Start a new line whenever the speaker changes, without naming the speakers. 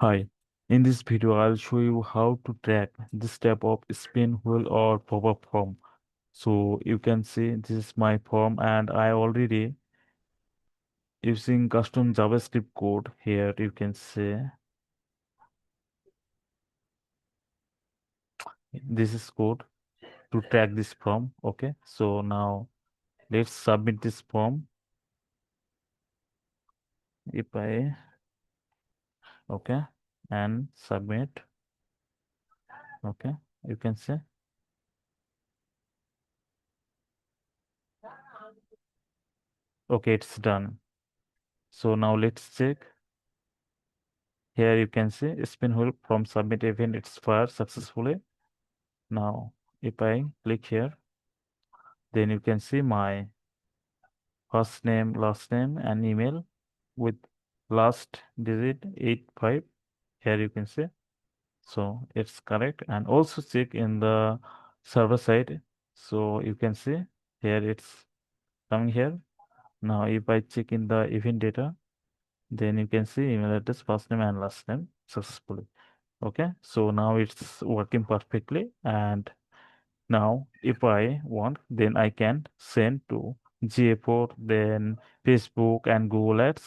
Hi, in this video I'll show you how to track this type of spin wheel or pop-up form. So you can see this is my form and I already using custom JavaScript code here. You can see this is code to track this form. Okay, so now let's submit this form. If I okay and submit, okay, you can see okay, it's done. So now let's check. Here you can see spin wheel from submit event it's fired successfully. Now, if I click here, then you can see my first name, last name, and email with last digit 85. Here you can see. So it's correct. And also check in the server side. So you can see here it's coming here. Now, if I check in the event data, then you can see email address, first name, and last name successfully. Okay. So now it's working perfectly. And now, if I want, then I can send to GA4, then Facebook and Google Ads.